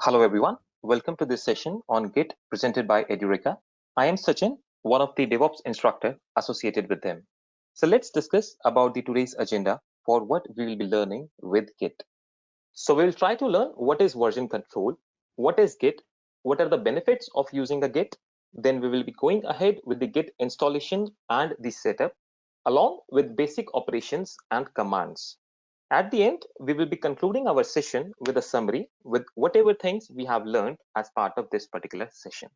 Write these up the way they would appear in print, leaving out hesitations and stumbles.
Hello everyone, welcome to this session on Git presented by Edureka. I am Sachin, one of the DevOps instructor associated with them. So let's discuss about the today's agenda for what we will be learning with Git. So we'll try to learn what is version control, what is Git, what are the benefits of using a Git. Then we will be going ahead with the Git installation and the setup along with basic operations and commands. At the end, we will be concluding our session with a summary with whatever things we have learned as part of this particular session.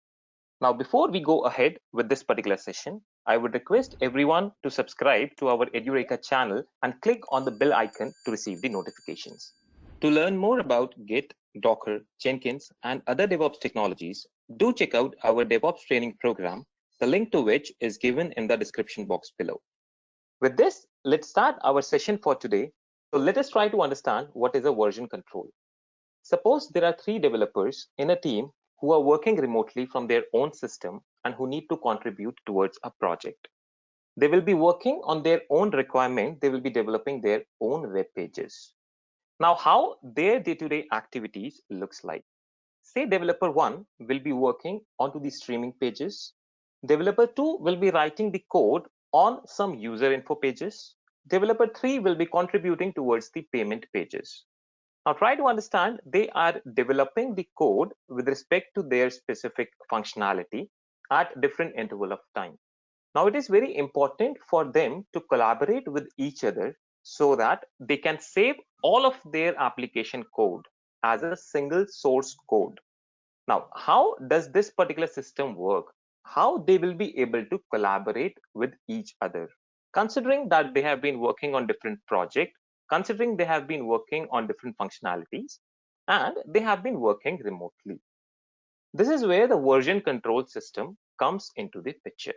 Now, before we go ahead with this particular session, I would request everyone to subscribe to our Edureka channel and click on the bell icon to receive the notifications. To learn more about Git, Docker, Jenkins, and other DevOps technologies, do check out our DevOps training program, the link to which is given in the description box below. With this, let's start our session for today. So let us try to understand what is a version control. Suppose there are 3 developers in a team who are working remotely from their own system and who need to contribute towards a project. They will be working on their own requirement. They will be developing their own web pages. Now, how their day-to-day activities looks like. Say developer 1 will be working onto the streaming pages. Developer 2 will be writing the code on some user info pages. Developer 3 will be contributing towards the payment pages. Now try to understand they are developing the code with respect to their specific functionality at different interval of time. Now it is very important for them to collaborate with each other so that they can save all of their application code as a single source code. Now, how does this particular system work? How they will be able to collaborate with each other? Considering that they have been working on different projects, considering they have been working on different functionalities, and they have been working remotely. This is where the version control system comes into the picture.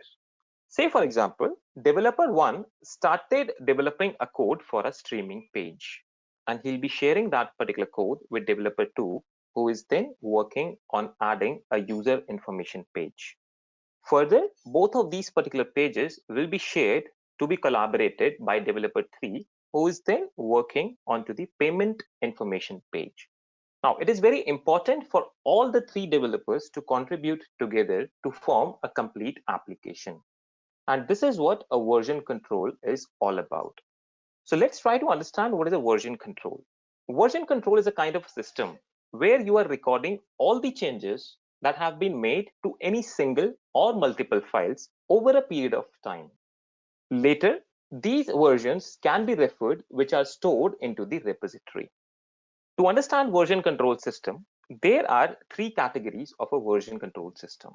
Say, for example, developer 1 started developing a code for a streaming page, and he'll be sharing that particular code with developer 2, who is then working on adding a user information page. Further, both of these particular pages will be shared to be collaborated by developer 3, who is then working onto the payment information page. Now, it is very important for all the 3 developers to contribute together to form a complete application. And this is what a version control is all about. So let's try to understand what is a version control. Version control is a kind of system where you are recording all the changes that have been made to any single or multiple files over a period of time. Later, these versions can be referred, which are stored into the repository. To understand version control system, there are 3 categories of a version control system.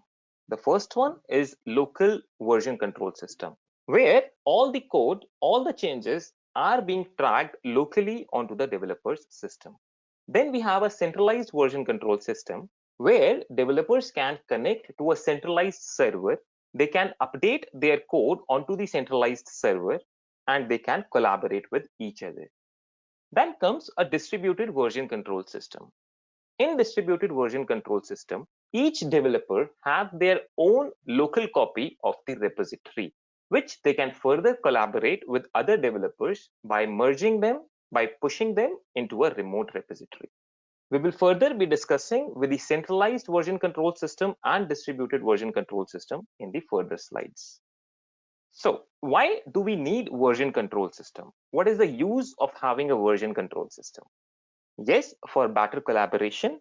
The first one is local version control system, where all the code, all the changes are being tracked locally onto the developer's system. Then we have a centralized version control system, where developers can connect to a centralized server. They can update their code onto the centralized server, and they can collaborate with each other. Then comes a distributed version control system. In distributed version control system, each developer have their own local copy of the repository, which they can further collaborate with other developers by merging them, by pushing them into a remote repository. We will further be discussing with the centralized version control system and distributed version control system in the further slides. So why do we need version control system? What is the use of having a version control system? Yes, for better collaboration,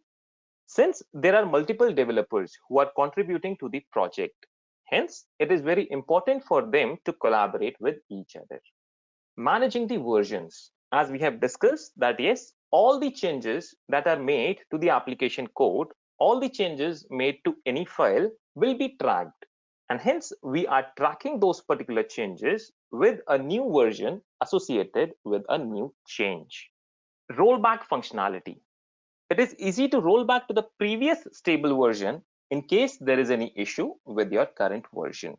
since there are multiple developers who are contributing to the project. Hence, it is very important for them to collaborate with each other. Managing the versions, as we have discussed that yes, all the changes that are made to the application code, all the changes made to any file will be tracked. And hence, we are tracking those particular changes with a new version associated with a new change. Rollback functionality. It is easy to roll back to the previous stable version in case there is any issue with your current version.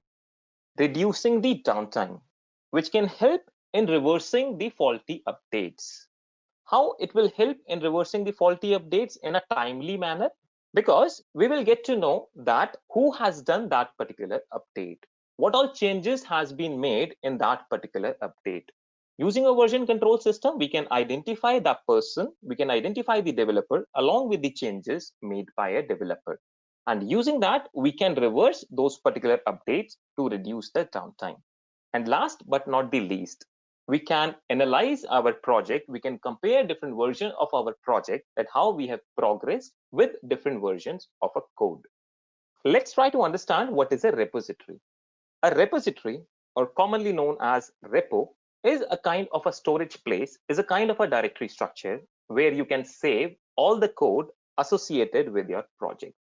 Reducing the downtime, which can help in reversing the faulty updates. How it will help in reversing the faulty updates in a timely manner? Because we will get to know that who has done that particular update. What all changes has been made in that particular update. Using a version control system, we can identify that person, we can identify the developer along with the changes made by a developer. And using that, we can reverse those particular updates to reduce the downtime. And last but not the least, we can analyze our project. We can compare different versions of our project, that how we have progressed with different versions of a code. Let's try to understand what is a repository. A repository, or commonly known as repo, is a kind of a storage place, is a kind of a directory structure where you can save all the code associated with your project.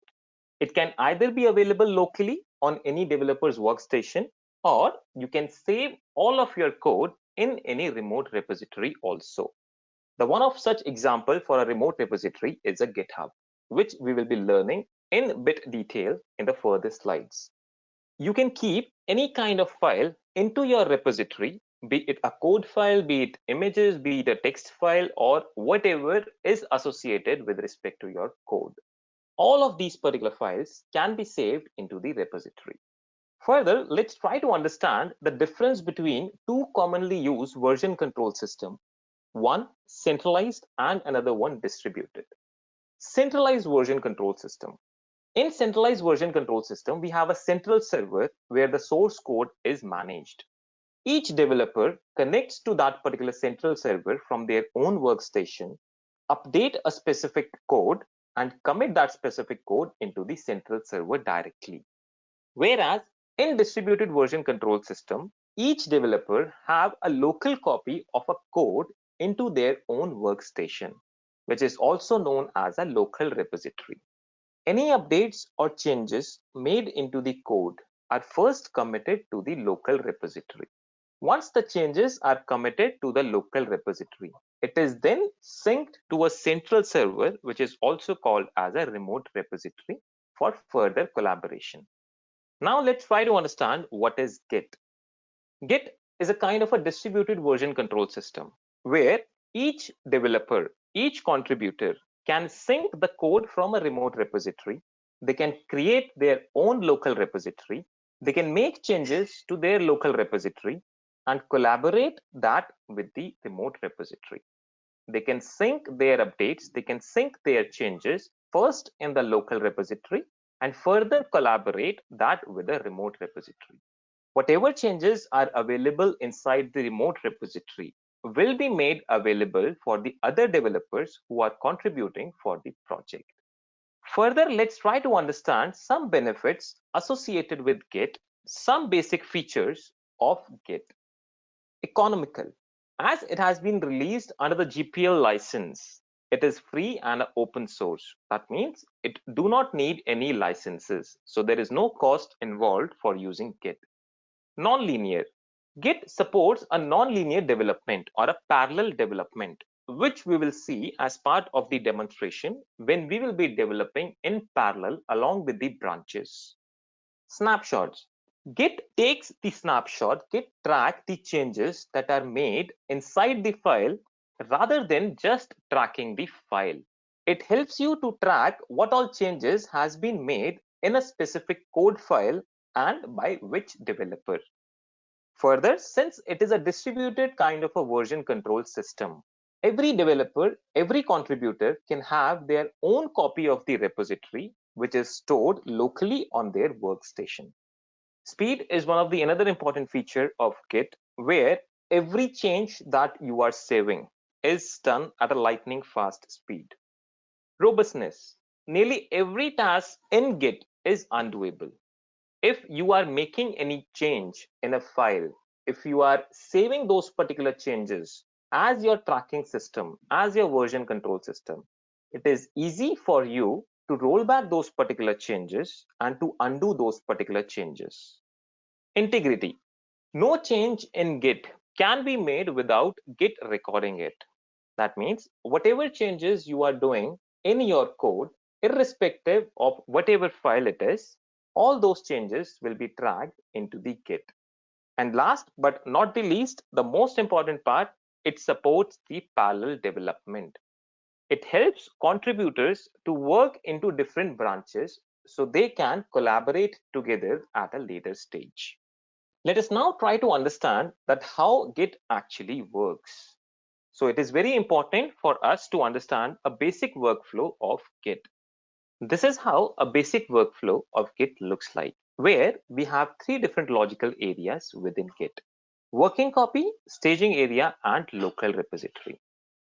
It can either be available locally on any developer's workstation, or you can save all of your code in any remote repository also. The one of such example for a remote repository is a GitHub, which we will be learning in bit detail in the further slides. You can keep any kind of file into your repository, be it a code file, be it images, be it a text file, or whatever is associated with respect to your code. All of these particular files can be saved into the repository. Further, let's try to understand the difference between two commonly used version control systems, one centralized and another one distributed. Centralized version control system. In centralized version control system, we have a central server where the source code is managed. Each developer connects to that particular central server from their own workstation, update a specific code, and commit that specific code into the central server directly. Whereas in distributed version control system, each developer have a local copy of a code into their own workstation, which is also known as a local repository. Any updates or changes made into the code are first committed to the local repository. Once the changes are committed to the local repository, it is then synced to a central server, which is also called as a remote repository, for further collaboration. Now let's try to understand what is Git. Git is a kind of a distributed version control system where each developer, each contributor can sync the code from a remote repository. They can create their own local repository. They can make changes to their local repository and collaborate that with the remote repository. They can sync their updates, they can sync their changes first in the local repository and further collaborate that with the remote repository. Whatever changes are available inside the remote repository will be made available for the other developers who are contributing for the project. Further, let's try to understand some benefits associated with Git, some basic features of Git. Economical. As it has been released under the GPL license, it is free and open source. That means it do not need any licenses. So there is no cost involved for using Git. Non-linear. Git supports a non-linear development or a parallel development, which we will see as part of the demonstration when we will be developing in parallel along with the branches. Snapshots. Git takes the snapshot, Git tracks the changes that are made inside the file rather than just tracking the file. It helps you to track what all changes has been made in a specific code file and by which developer. Further, since it is a distributed kind of a version control system, every developer, every contributor can have their own copy of the repository, which is stored locally on their workstation. Speed is one of the another important feature of Git, where every change that you are saving is done at a lightning fast speed. Robustness. Nearly every task in Git is undoable. If you are making any change in a file, if you are saving those particular changes as your tracking system, as your version control system, it is easy for you to roll back those particular changes and to undo those particular changes. Integrity. No change in Git can be made without Git recording it. That means whatever changes you are doing in your code, irrespective of whatever file it is, all those changes will be tracked into the Git. And last but not the least, the most important part, it supports the parallel development. It helps contributors to work into different branches so they can collaborate together at a later stage. Let us now try to understand that how Git actually works. So it is very important for us to understand a basic workflow of Git. This is how a basic workflow of Git looks like, where we have three different logical areas within Git: working copy, staging area, and local repository.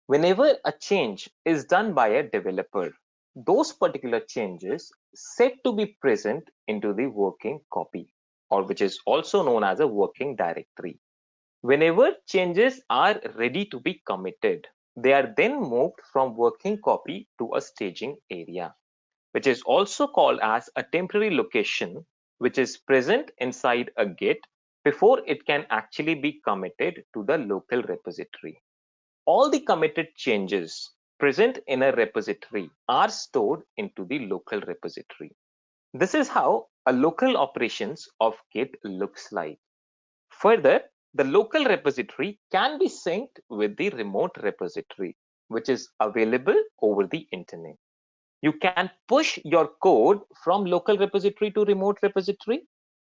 Whenever a change is done by a developer, those particular changes set to be present into the working copy, or which is also known as a working directory. Whenever changes are ready to be committed, they are then moved from working copy to a staging area, which is also called as a temporary location, which is present inside a Git before it can actually be committed to the local repository. All the committed changes present in a repository are stored into the local repository. This is how a local operations of Git looks like. Further, the local repository can be synced with the remote repository, which is available over the internet. You can push your code from local repository to remote repository.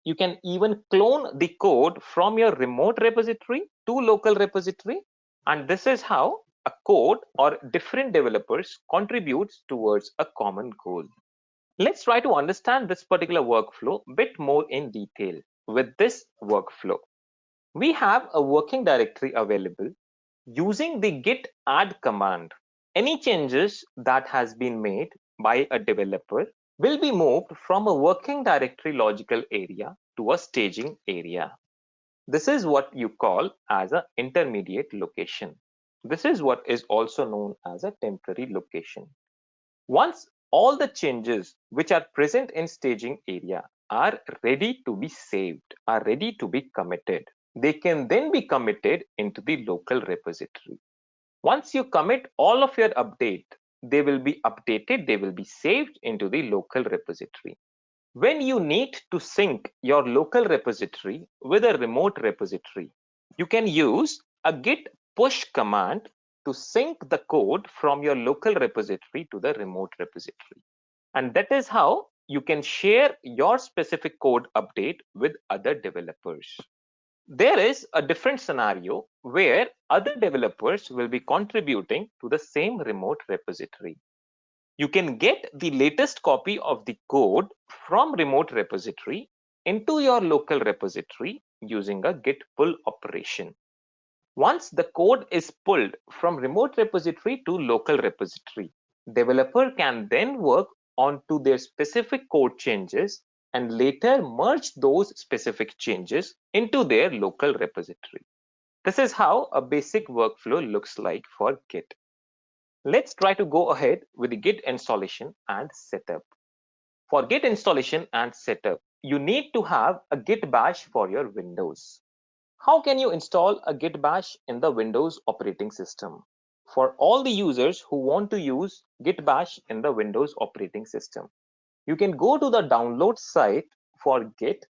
You can even clone the code from your remote repository to local repository. And this is how a code or different developers contributes towards a common goal. Let's try to understand this particular workflow a bit more in detail. With this workflow, we have a working directory available. Using the git add command, any changes that has been made by a developer will be moved from a working directory logical area to a staging area. This is what you call as an intermediate location. This is what is also known as a temporary location. Once all the changes which are present in staging area are ready to be saved, are ready to be committed, they can then be committed into the local repository. Once you commit all of your update, they will be updated, they will be saved into the local repository. When you need to sync your local repository with a remote repository, you can use a git push command to sync the code from your local repository to the remote repository. And that is how you can share your specific code update with other developers. There is a different scenario where other developers will be contributing to the same remote repository. You can get the latest copy of the code from remote repository into your local repository using a git pull operation. Once the code is pulled from remote repository to local repository, developer can then work onto their specific code changes and later merge those specific changes into their local repository. This is how a basic workflow looks like for Git. Let's try to go ahead with the Git installation and setup. For Git installation and setup, you need to have a Git bash for your Windows. How can you install a Git bash in the Windows operating system? For all the users who want to use Git bash in the Windows operating system, you can go to the download site for Git,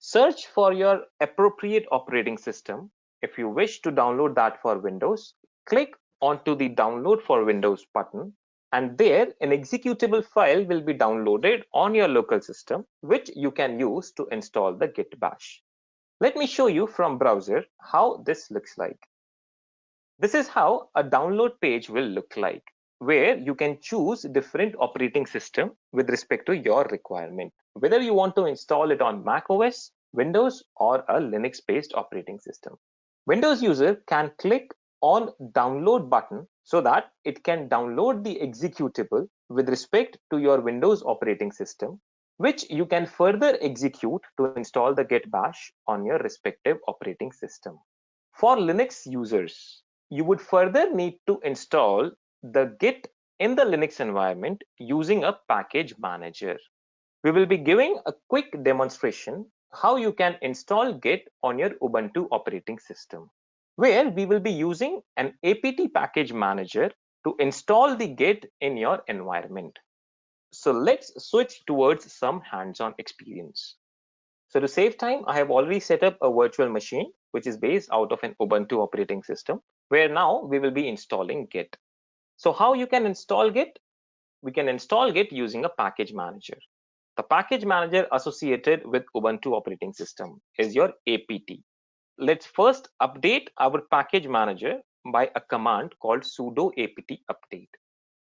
search for your appropriate operating system. If you wish to download that for Windows, click onto the download for Windows button, and there an executable file will be downloaded on your local system, which you can use to install the Git bash. Let me show you from browser how this looks like. This is how a download page will look like, where you can choose different operating system with respect to your requirement, whether you want to install it on Mac OS, Windows, or a Linux-based operating system. Windows user can click on download button so that it can download the executable with respect to your Windows operating system, which you can further execute to install the Git bash on your respective operating system. For Linux users, you would further need to install the Git in the Linux environment using a package manager. We will be giving a quick demonstration how you can install Git on your Ubuntu operating system, where we will be using an apt package manager to install the Git in your environment. So let's switch towards some hands-on experience. So to save time, I have already set up a virtual machine, which is based out of an Ubuntu operating system, where now we will be installing Git. So how you can install Git? We can install Git using a package manager. The package manager associated with Ubuntu operating system is your apt. Let's first update our package manager by a command called sudo apt update.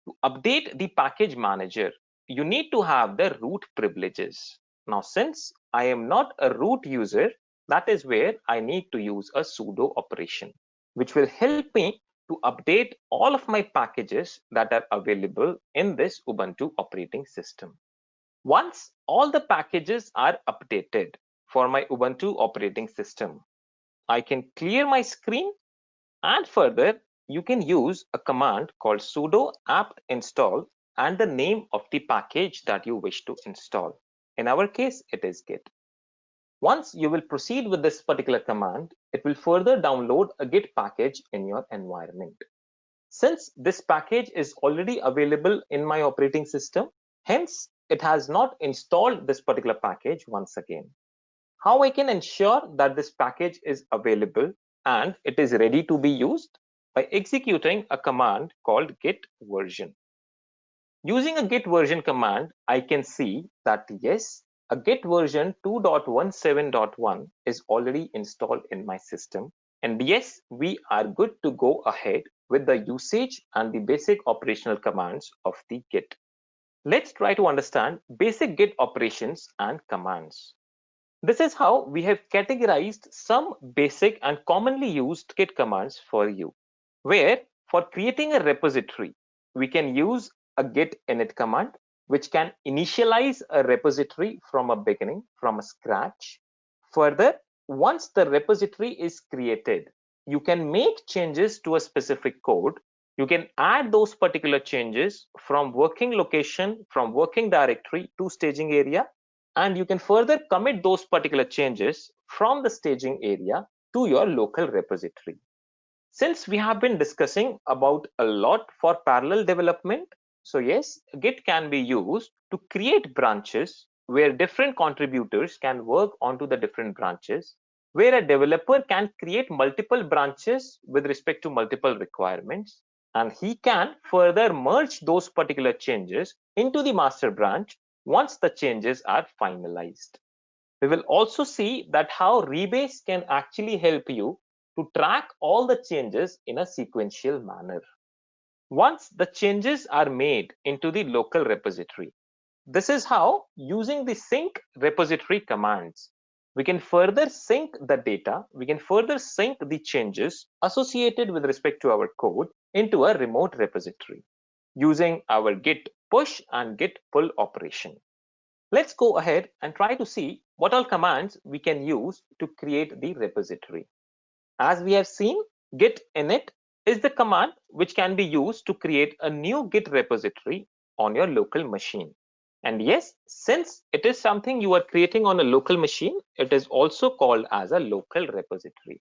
To update the package manager, you need to have the root privileges. Now, since I am not a root user, that is where I need to use a sudo operation, which will help me to update all of my packages that are available in this Ubuntu operating system. Once all the packages are updated for my Ubuntu operating system, I can clear my screen, and further you can use a command called sudo apt install and the name of the package that you wish to install. In our case, it is Git. Once you will proceed with this particular command, it will further download a Git package in your environment. Since this package is already available in my operating system, hence it has not installed this particular package once again. How I can ensure that this package is available and it is ready to be used? By executing a command called git version. Using a git version command, I can see that yes, a git version 2.17.1 is already installed in my system. And yes, we are good to go ahead with the usage and the basic operational commands of the Git. Let's try to understand basic Git operations and commands. This is how we have categorized some basic and commonly used Git commands for you, where for creating a repository, we can use a git init command, which can initialize a repository from a beginning, from a scratch. Further, once the repository is created, you can make changes to a specific code. You can add those particular changes from working location, from working directory to staging area, and you can further commit those particular changes from the staging area to your local repository. Since we have been discussing about a lot for parallel development, so yes, Git can be used to create branches where different contributors can work onto the different branches, where a developer can create multiple branches with respect to multiple requirements, and he can further merge those particular changes into the master branch once the changes are finalized. We will also see that how Rebase can actually help you to track all the changes in a sequential manner. Once the changes are made into the local repository, this is how, using the sync repository commands, we can further sync the data, we can further sync the changes associated with respect to our code into a remote repository using our git push and git pull operation. Let's go ahead and try to see what all commands we can use to create the repository. As we have seen, git init is the command which can be used to create a new Git repository on your local machine. And yes, since it is something you are creating on a local machine, it is also called as a local repository.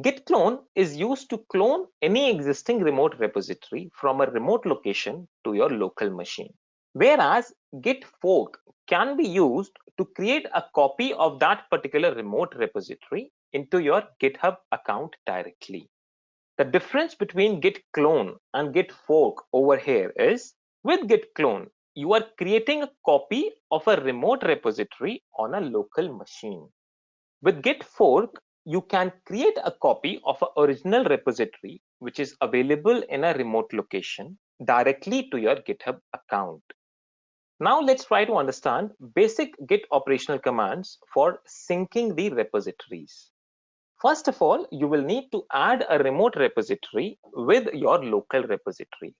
Git clone is used to clone any existing remote repository from a remote location to your local machine. Whereas git fork can be used to create a copy of that particular remote repository into your GitHub account directly. The difference between git clone and git fork over here is, with git clone, you are creating a copy of a remote repository on a local machine. With git fork, you can create a copy of an original repository which is available in a remote location directly to your GitHub account. Now let's try to understand basic Git operational commands for syncing the repositories. First of all, you will need to add a remote repository with your local repository.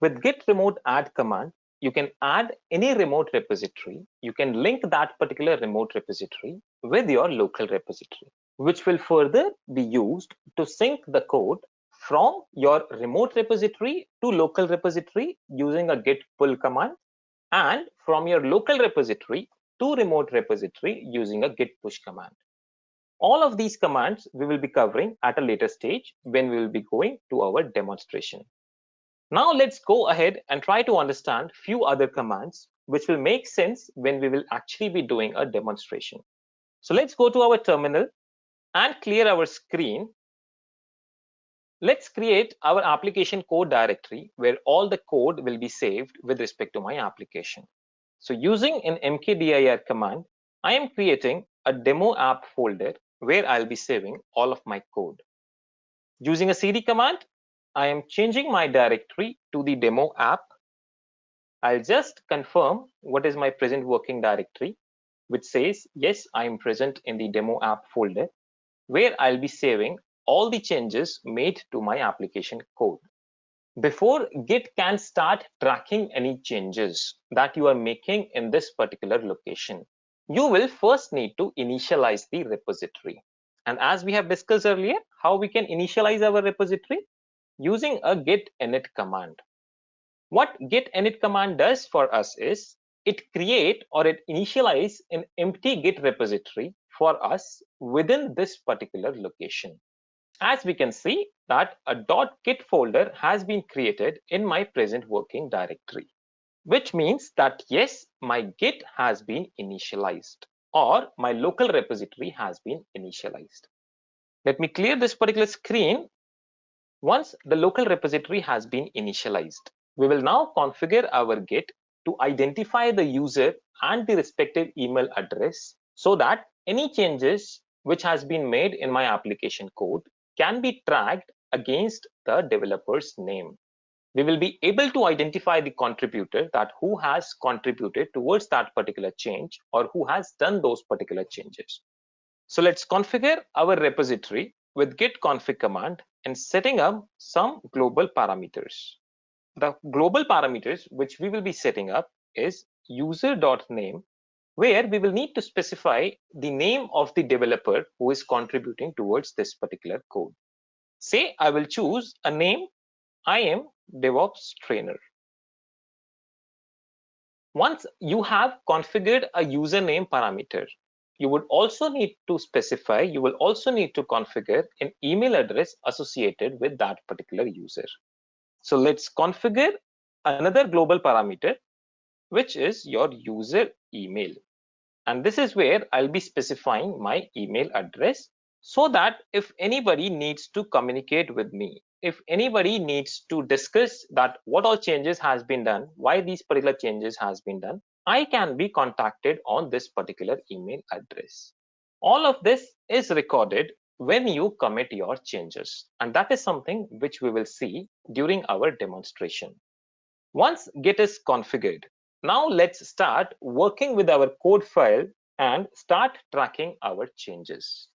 With git remote add command, you can add any remote repository. You can link that particular remote repository with your local repository, which will further be used to sync the code from your remote repository to local repository using a git pull command, and from your local repository to remote repository using a git push command. All of these commands we will be covering at a later stage when we will be going to our demonstration. Now let's go ahead and try to understand few other commands which will make sense when we will actually be doing a demonstration. So let's go to our terminal and clear our screen. Let's create our application code directory where all the code will be saved with respect to my application. So using an mkdir command, I am creating a demo app folder where I'll be saving all of my code. Using a cd command, I am changing my directory to the demo app. I'll just confirm what is my present working directory, which says, yes, I am present in the demo app folder, where I'll be saving all the changes made to my application code. Before Git can start tracking any changes that you are making in this particular location, you will first need to initialize the repository. And as we have discussed earlier, how we can initialize our repository? Using a git init command. What git init command does for us is it create or it initialize an empty Git repository for us within this particular location. As we can see that a .git folder has been created in my present working directory, which means that yes, my Git has been initialized or my local repository has been initialized. Let me clear this particular screen. Once the local repository has been initialized, we will now configure our Git to identify the user and the respective email address so that any changes which has been made in my application code can be tracked against the developer's name. We will be able to identify the contributor, that who has contributed towards that particular change or who has done those particular changes. So let's configure our repository with git config command and setting up some global parameters. The global parameters which we will be setting up is user.name, where we will need to specify the name of the developer who is contributing towards this particular code. Say I will choose a name, I am DevOps trainer. Once you have configured a username parameter, you would also need to specify, you will also need to configure an email address associated with that particular user. So let's configure another global parameter, which is your user email. And this is where I'll be specifying my email address so that if anybody needs to communicate with me, if anybody needs to discuss that what all changes has been done, why these particular changes has been done, I can be contacted on this particular email address. All of this is recorded when you commit your changes, and that is something which we will see during our demonstration. Once Git is configured, now let's start working with our code file and start tracking our changes.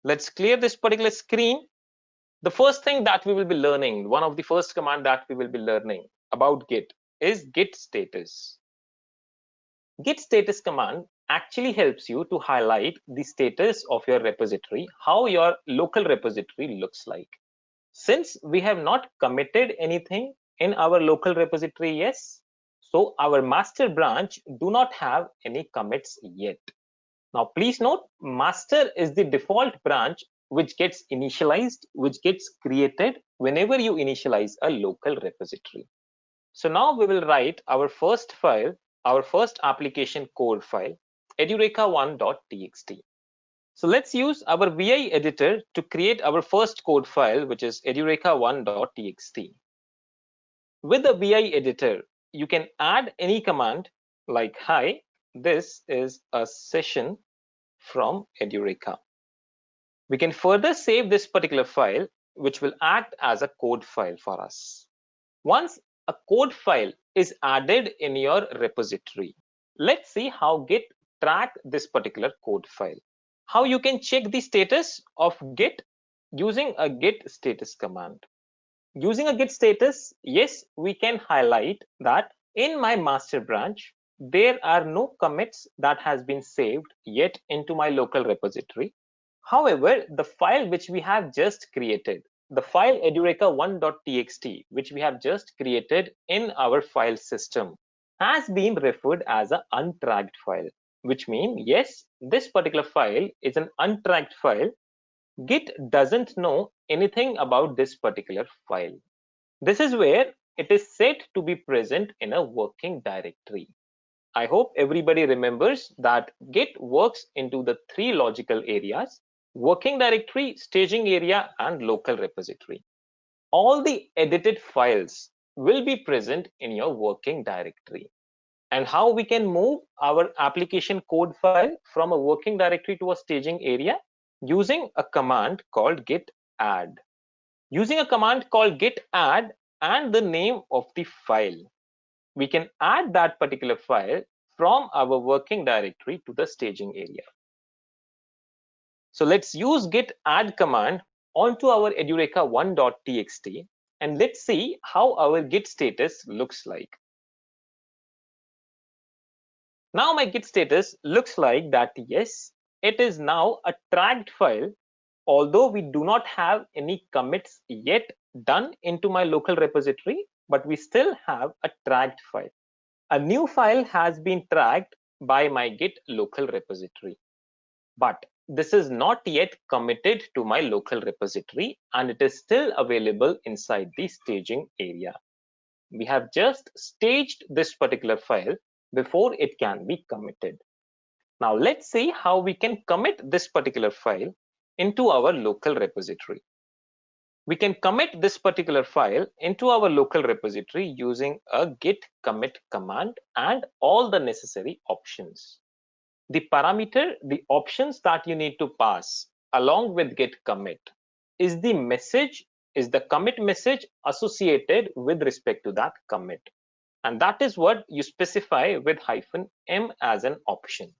Let's clear this particular screen. The first thing that we will be learning, one of the first command that we will be learning about Git is git status. Git status command actually helps you to highlight the status of your repository, how your local repository looks like. Since we have not committed anything in our local repository, yes, so our master branch do not have any commits yet. Now please note, master is the default branch which gets initialized, which gets created whenever you initialize a local repository. So now we will write our first file, our first application code file, edureka1.txt. So let's use our VI editor to create our first code file, which is edureka1.txt. With the VI editor, you can add any command like, hi, this is a session from Edureka. We can further save this particular file, which will act as a code file for us. Once a code file is added in your repository, let's see how Git track this particular code file. How you can check the status of Git using a git status command. Using a git status, yes, we can highlight that in my master branch, there are no commits that has been saved yet into my local repository. However, the file which we have just created, the file edureka1.txt, which we have just created in our file system, has been referred as an untracked file, which means, yes, this particular file is an untracked file. Git doesn't know anything about this particular file. This is where it is said to be present in a working directory. I hope everybody remembers that Git works into the three logical areas: working directory, staging area, and local repository. All the edited files will be present in your working directory. and how we can move our application code file from a working directory to a staging area using a command called git add. Using a command called git add and the name of the file, we can add that particular file from our working directory to the staging area. So let's use git add command onto our edureka1.txt and let's see how our git status looks like. Now my git status looks like that. Yes, it is now a tracked file, although we do not have any commits yet done into my local repository, but we still have a tracked file. A new file has been tracked by my git local repository, but this is not yet committed to my local repository and it is still available inside the staging area. We have just staged this particular file before it can be committed. Now let's see how we can commit this particular file into our local repository. We can commit this particular file into our local repository using a git commit command and all the necessary options. The parameter, the options that you need to pass along with git commit is the message, is the commit message associated with respect to that commit. And that is what you specify with -m as an option.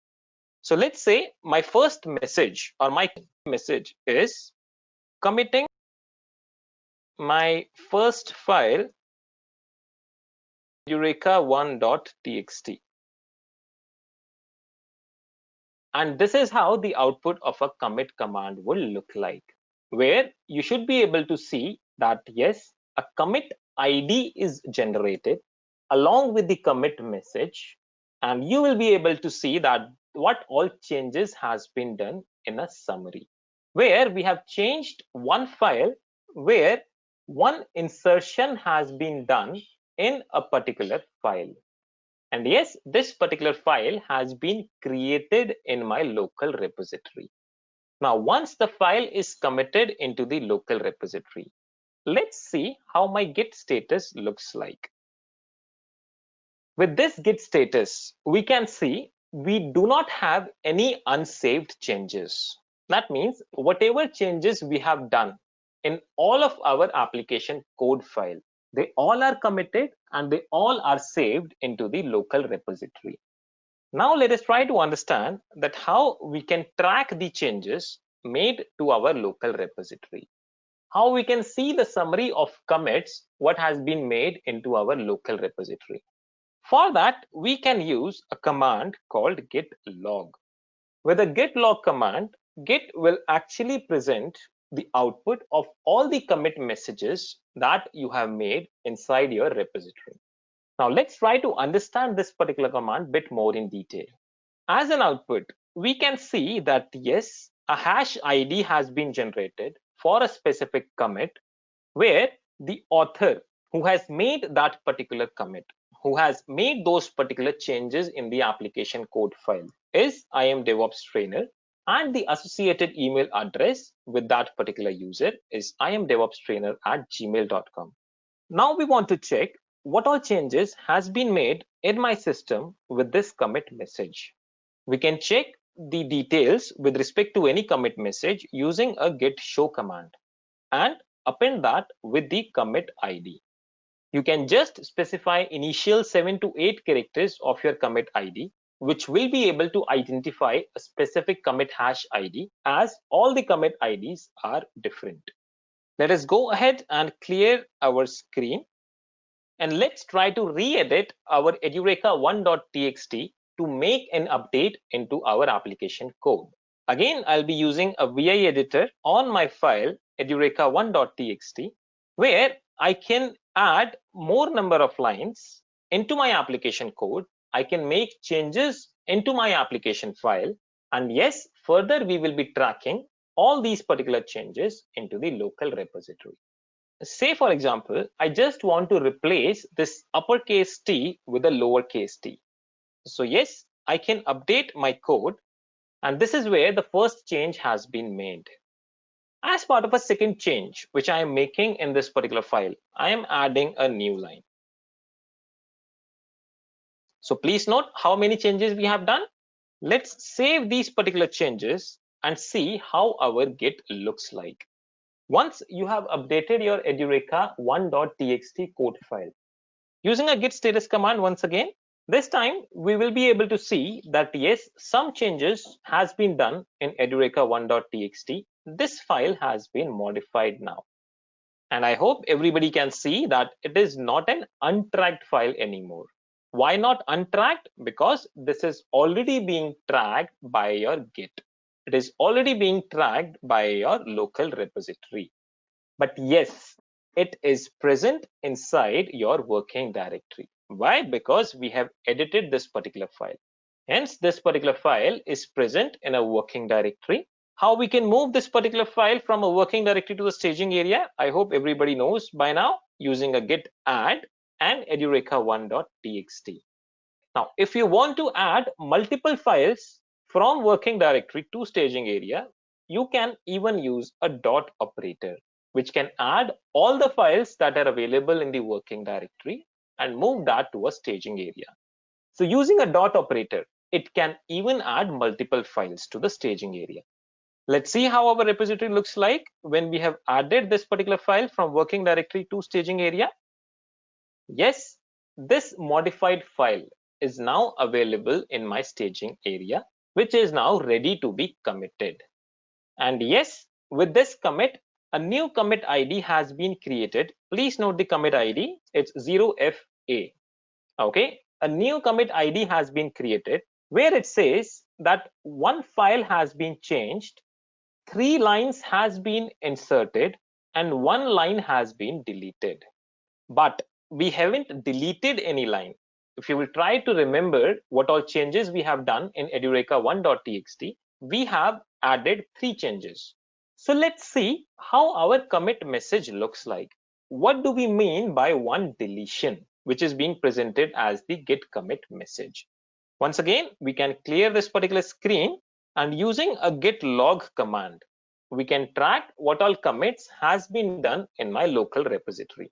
So let's say my first message or my message is committing my first file edureka1.txt. And this is how the output of a commit command will look like, where you should be able to see that yes, a commit ID is generated along with the commit message, and you will be able to see that what all changes has been done in a summary, where we have changed one file where one insertion has been done in a particular file. And yes, this particular file has been created in my local repository. Now, once the file is committed into the local repository, let's see how my git status looks like. With this git status, we can see we do not have any unsaved changes. That means whatever changes we have done in all of our application code file, they all are committed and they all are saved into the local repository. Now let us try to understand that how we can track the changes made to our local repository. How we can see the summary of commits, what has been made into our local repository. For that, we can use a command called git log. With a git log command, Git will actually present the output of all the commit messages that you have made inside your repository. Now let's try to understand this particular command a bit more in detail. As an output, we can see that yes, a hash ID has been generated for a specific commit where the author who has made that particular commit, who has made those particular changes in the application code file is I am DevOps trainer, and the associated email address with that particular user is imdevopstrainer@gmail.com. Now we want to check what all changes has been made in my system with this commit message. We can check the details with respect to any commit message using a git show command and append that with the commit ID. You can just specify initial 7 to 8 characters of your commit ID, which will be able to identify a specific commit hash ID, as all the commit IDs are different. Let us go ahead and clear our screen and let's try to re-edit our edureka1.txt to make an update into our application code. Again, I'll be using a VI editor on my file edureka1.txt, where I can add more number of lines into my application code. I can make changes into my application file, and yes, further we will be tracking all these particular changes into the local repository. Say for example, I just want to replace this uppercase T with a lowercase t. So yes, I can update my code, and this is where the first change has been made. As part of a second change, which I am making in this particular file, I am adding a new line. So please note how many changes we have done. Let's save these particular changes and see how our Git looks like. Once you have updated your Edureka 1.txt code file, using a git status command once again, this time we will be able to see that yes, some changes has been done in Edureka 1.txt. This file has been modified now. And I hope everybody can see that it is not an untracked file anymore. Why not untracked? Because this is already being tracked by your Git. It is already being tracked by your local repository. But yes, it is present inside your working directory. Why? Because we have edited this particular file. Hence, this particular file is present in a working directory. How we can move this particular file from a working directory to the staging area, I hope everybody knows by now, using a git add and edureka1.txt. Now, if you want to add multiple files from working directory to staging area, you can even use a dot operator, which can add all the files that are available in the working directory and move that to a staging area. So using a dot operator, it can even add multiple files to the staging area. Let's see how our repository looks like when we have added this particular file from working directory to staging area. Yes, this modified file is now available in my staging area, which is now ready to be committed. And yes, with this commit, a new commit ID has been created. Please note the commit ID, it's 0FA. Okay, a new commit ID has been created where it says that one file has been changed, 3 lines has been inserted, and 1 line has been deleted. But we haven't deleted any line. If you will try to remember what all changes we have done in Edureka 1.txt, we have added 3 changes. So let's see how our commit message looks like. What do we mean by one deletion, which is being presented as the git commit message? Once again, we can clear this particular screen, and using a git log command, we can track what all commits has been done in my local repository.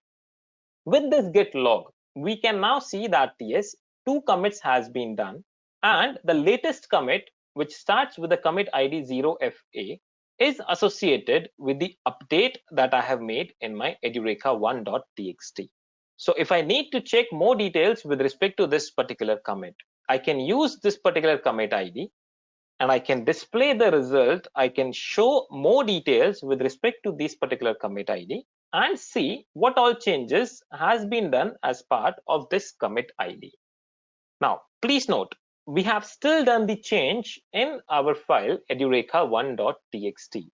With this git log, we can now see that yes, 2 commits has been done, and the latest commit, which starts with the commit ID 0FA, is associated with the update that I have made in my Edureka 1.txt. So if I need to check more details with respect to this particular commit, I can use this particular commit ID and I can display the result. I can show more details with respect to this particular commit ID and see what all changes has been done as part of this commit ID. Now, please note, we have still done the change in our file edureka1.txt,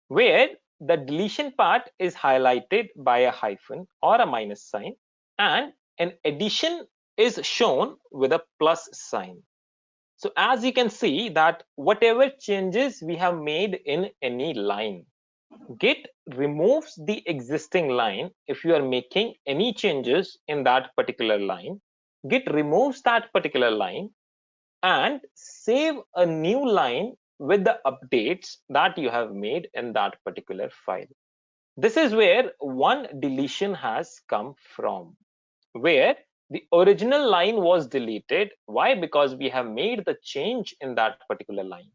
where the deletion part is highlighted by a hyphen or a minus sign, and an addition is shown with a plus sign. So as you can see that whatever changes we have made in any line, Git removes the existing line. If you are making any changes in that particular line, Git removes that particular line and save a new line with the updates that you have made in that particular file. This is where one deletion has come from, where the original line was deleted. Why? Because we have made the change in that particular line.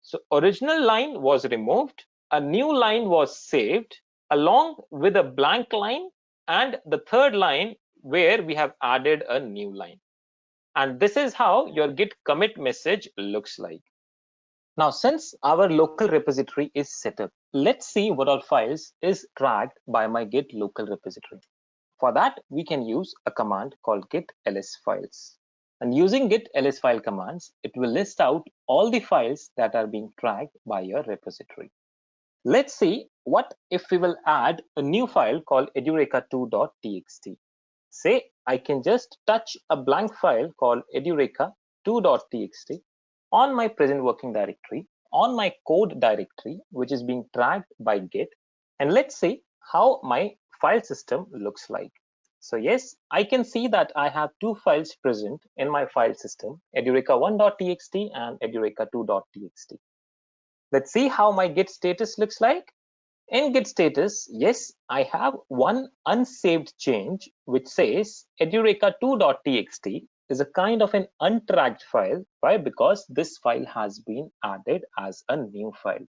So original line was removed, a new line was saved along with a blank line, and the third line where we have added a new line. And this is how your git commit message looks like. Now, since our local repository is set up, let's see what all files is tracked by my git local repository. For that, we can use a command called git ls files. And using git ls file commands, it will list out all the files that are being tracked by your repository. Let's see what if we will add a new file called edureka2.txt. Say I can just touch a blank file called edureka2.txt on my present working directory, on my code directory, which is being tracked by Git. And let's see how my file system looks like. So yes, I can see that I have 2 files present in my file system, edureka1.txt and edureka2.txt. Let's see how my git status looks like. In git status, yes, I have one unsaved change which says edureka2.txt is a kind of an untracked file. Why? Because this file has been added as a new file.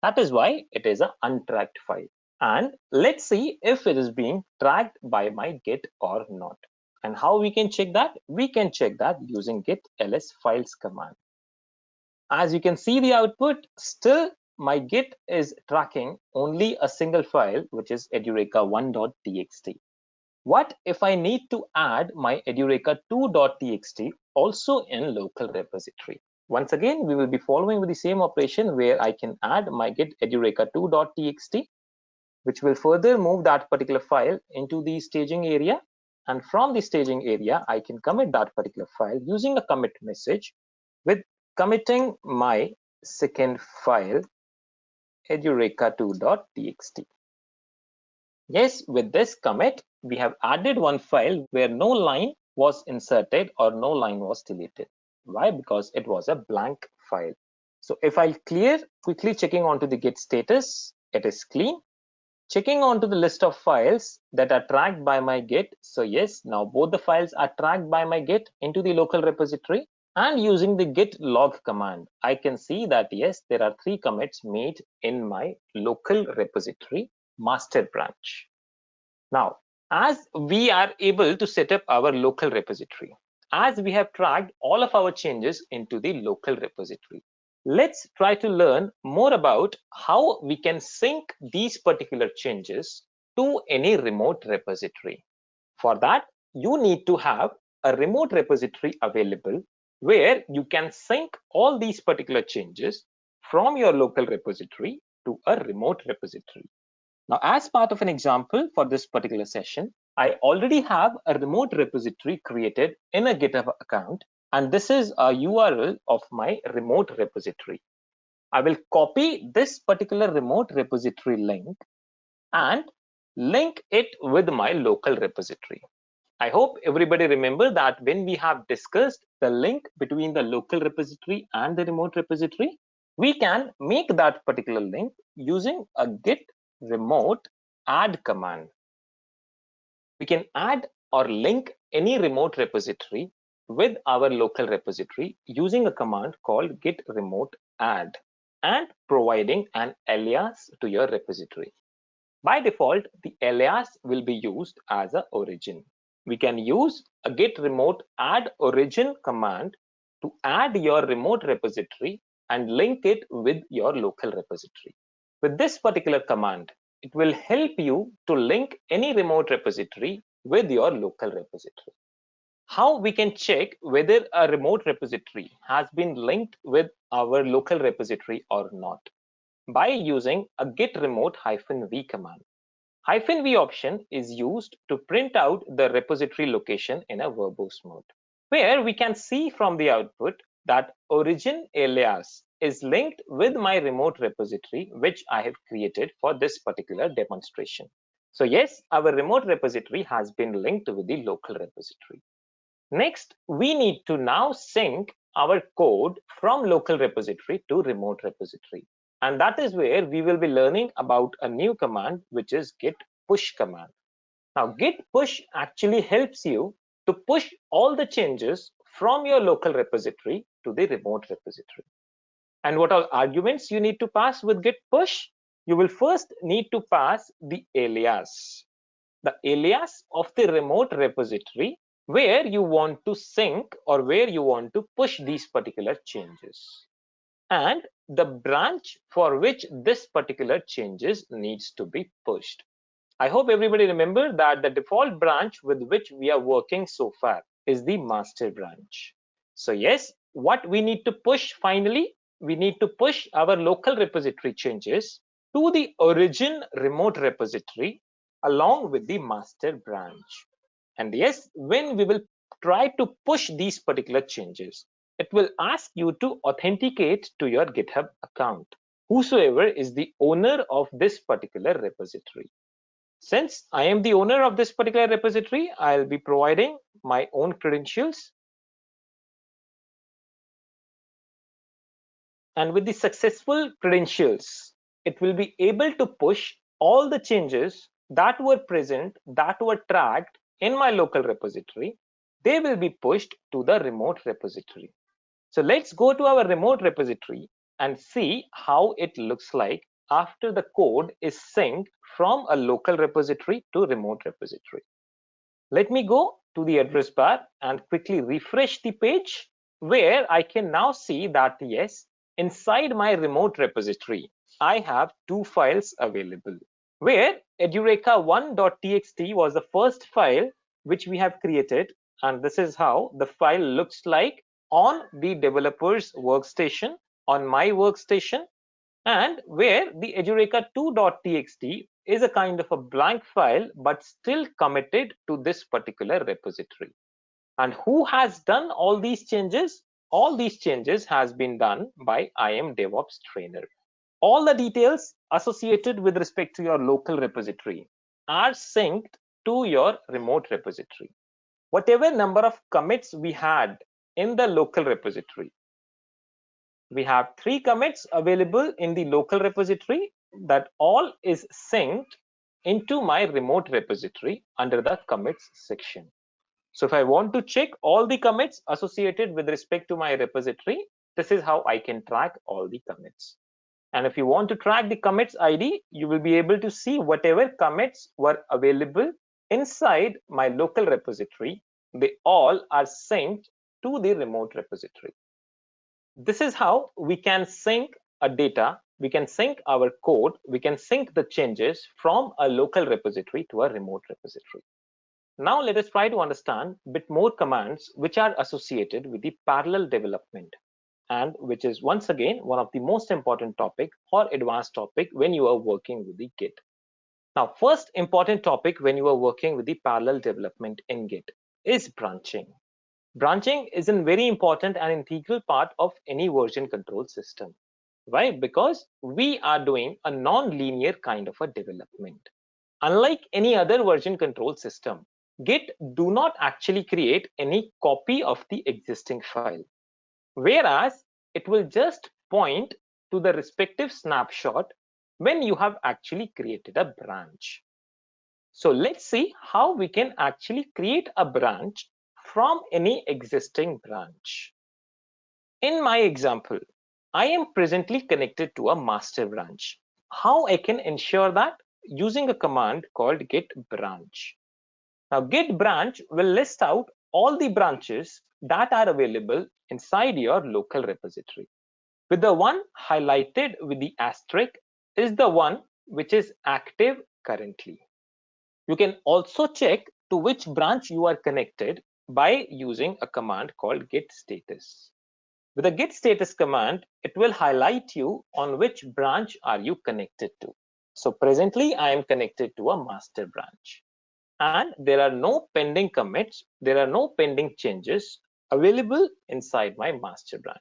That is why it is an untracked file. And let's see if it is being tracked by my Git or not. And how we can check that? We can check that using git ls files command. As you can see the output, still my Git is tracking only a single file, which is edureka1.txt. What if I need to add my edureka2.txt also in local repository? Once again, we will be following with the same operation where I can add my git edureka2.txt, which will further move that particular file into the staging area. And from the staging area, I can commit that particular file using a commit message with committing my second file, edureka2.txt. Yes, with this commit, we have added one file where no line was inserted or no line was deleted. Why? Because it was a blank file. So if I clear, quickly checking onto the git status, it is clean. Checking onto the list of files that are tracked by my git. So yes, now both the files are tracked by my git into the local repository. And using the git log command, I can see that yes, there are 3 commits made in my local repository master branch. Now, as we are able to set up our local repository, as we have tracked all of our changes into the local repository, let's try to learn more about how we can sync these particular changes to any remote repository. For that, you need to have a remote repository available where you can sync all these particular changes from your local repository to a remote repository. Now, as part of an example for this particular session, I already have a remote repository created in a GitHub account, and this is a URL of my remote repository. I will copy this particular remote repository link and link it with my local repository. I hope everybody remember that when we have discussed the link between the local repository and the remote repository, we can make that particular link using a git remote add command. We can add or link any remote repository with our local repository using a command called git remote add and providing an alias to your repository. By default, the alias will be used as an origin. We can use a git remote add origin command to add your remote repository and link it with your local repository. With this particular command, it will help you to link any remote repository with your local repository. How we can check whether a remote repository has been linked with our local repository or not? By using a git remote -v command. -v option is used to print out the repository location in a verbose mode, where we can see from the output that origin alias is linked with my remote repository, which I have created for this particular demonstration. So yes, our remote repository has been linked with the local repository. Next, we need to now sync our code from local repository to remote repository. And that is where we will be learning about a new command, which is git push command. Now, git push actually helps you to push all the changes from your local repository to the remote repository. And what are arguments you need to pass with git push? You will first need to pass the alias of the remote repository where you want to sync or where you want to push these particular changes, and the branch for which this particular changes needs to be pushed. I hope everybody remember that the default branch with which we are working so far is the master branch. So yes, what we need to push finally, we need to push our local repository changes to the origin remote repository along with the master branch. And yes, when we will try to push these particular changes, it will ask you to authenticate to your GitHub account, whosoever is the owner of this particular repository. Since I am the owner of this particular repository, I'll be providing my own credentials. And with the successful credentials, it will be able to push all the changes that were present, that were tracked in my local repository they will be pushed to the remote repository. So let's go to our remote repository and see how it looks like after the code is synced from a local repository to remote repository. Let me go to the address bar and quickly refresh the page, where I can now see that yes, inside my remote repository, I have two files available, where edureka1.txt was the first file which we have created, and this is how the file looks like on the developer's workstation, on my workstation, and where the edureka2.txt is a kind of a blank file but still committed to this particular repository. And who has done all these changes? All these changes has been done by IAM DevOps Trainer. All the details associated with respect to your local repository are synced to your remote repository. Whatever number of commits we had in the local repository, we have 3 commits available in the local repository, that all is synced into my remote repository under the commits section. So if I want to check all the commits associated with respect to my repository, this is how I can track all the commits. And if you want to track the commits ID, you will be able to see whatever commits were available inside my local repository. They all are synced to the remote repository. This is how we can sync a data, we can sync our code, we can sync the changes from a local repository to a remote repository. Now let us try to understand a bit more commands which are associated with the parallel development, and which is once again one of the most important topic or advanced topic when you are working with the Git. Now, first important topic when you are working with the parallel development in Git is branching. Branching is a very important and integral part of any version control system. Why? Because we are doing a non-linear kind of a development. Unlike any other version control system, Git do not actually create any copy of the existing file, whereas it will just point to the respective snapshot when you have actually created a branch. So let's see how we can actually create a branch from any existing branch. In my example, I am presently connected to a master branch. How I can ensure that? Using a command called git branch. Now git branch will list out all the branches that are available inside your local repository. With the one highlighted with the asterisk is the one which is active currently. You can also check to which branch you are connected by using a command called git status. With a git status command, it will highlight you on which branch are you connected to. So presently I am connected to a master branch, and there are no pending commits, there are no pending changes available inside my master branch.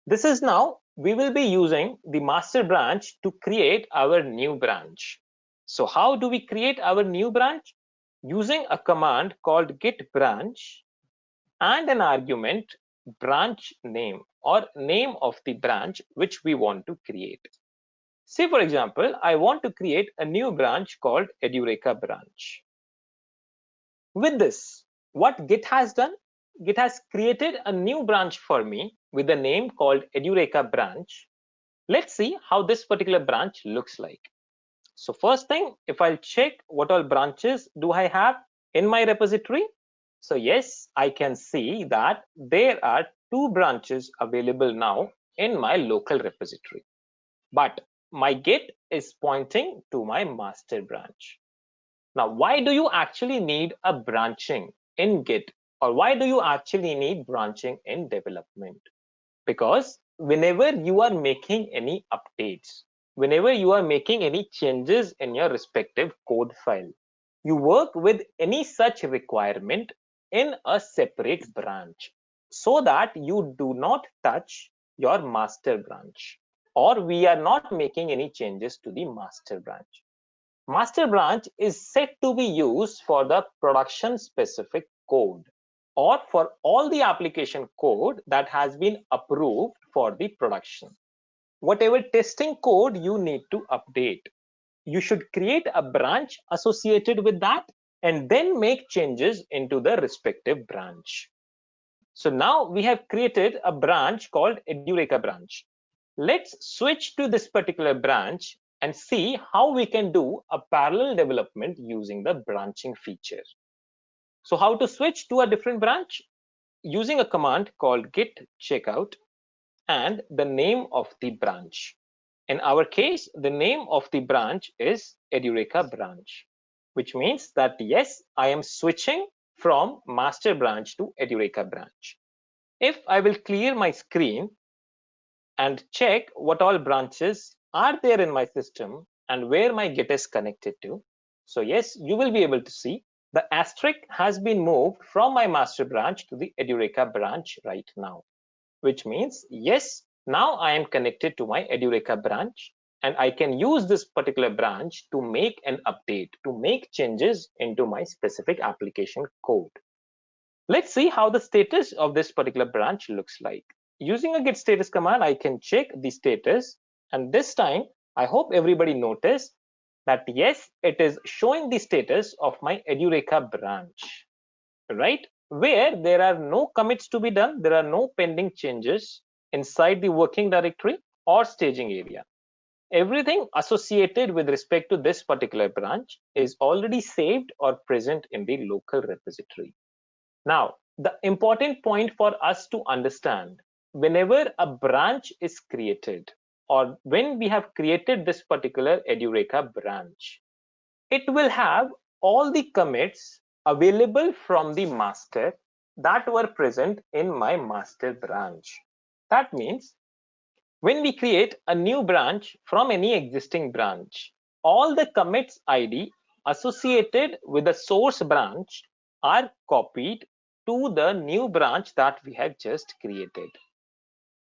This is now we will be using the master branch to create our new branch. So how do we create our new branch? Using a command called git branch and an argument branch name or name of the branch which we want to create. Say for example, I want to create a new branch called Edureka branch. With this, what Git has done? Git has created a new branch for me with a name called Edureka branch. Let's see how this particular branch looks like. So first thing, if I'll check what all branches do I have in my repository. So yes, I can see that there are 2 branches available now in my local repository. But my Git is pointing to my master branch. Now, why do you actually need a branching in Git, or why do you actually need branching in development? Because whenever you are making any updates, whenever you are making any changes in your respective code file, you work with any such requirement in a separate branch so that you do not touch your master branch, or we are not making any changes to the master branch. Master branch is said to be used for the production specific code, or for all the application code that has been approved for the production. Whatever testing code you need to update, you should create a branch associated with that, and then make changes into the respective branch. So now we have created a branch called Edureka branch. Let's switch to this particular branch and see how we can do a parallel development using the branching feature. So how to switch to a different branch? Using a command called git checkout and the name of the branch. In our case, the name of the branch is Edureka branch, which means that yes, I am switching from master branch to Edureka branch. If I will clear my screen and check what all branches are there in my system and where my Git is connected to. So yes, you will be able to see the asterisk has been moved from my master branch to the Edureka branch right now, which means yes, now I am connected to my Edureka branch and I can use this particular branch to make an update, to make changes into my specific application code. Let's see how the status of this particular branch looks like. Using a git status command, I can check the status, and this time I hope everybody noticed that yes, it is showing the status of my Edureka branch, right? Where there are no commits to be done, there are no pending changes inside the working directory or staging area. Everything associated with respect to this particular branch is already saved or present in the local repository. Now, the important point for us to understand, whenever a branch is created or when we have created this particular Edureka branch, it will have all the commits available from the master that were present in my master branch. That means when we create a new branch from any existing branch, all the commits ID associated with the source branch are copied to the new branch that we have just created.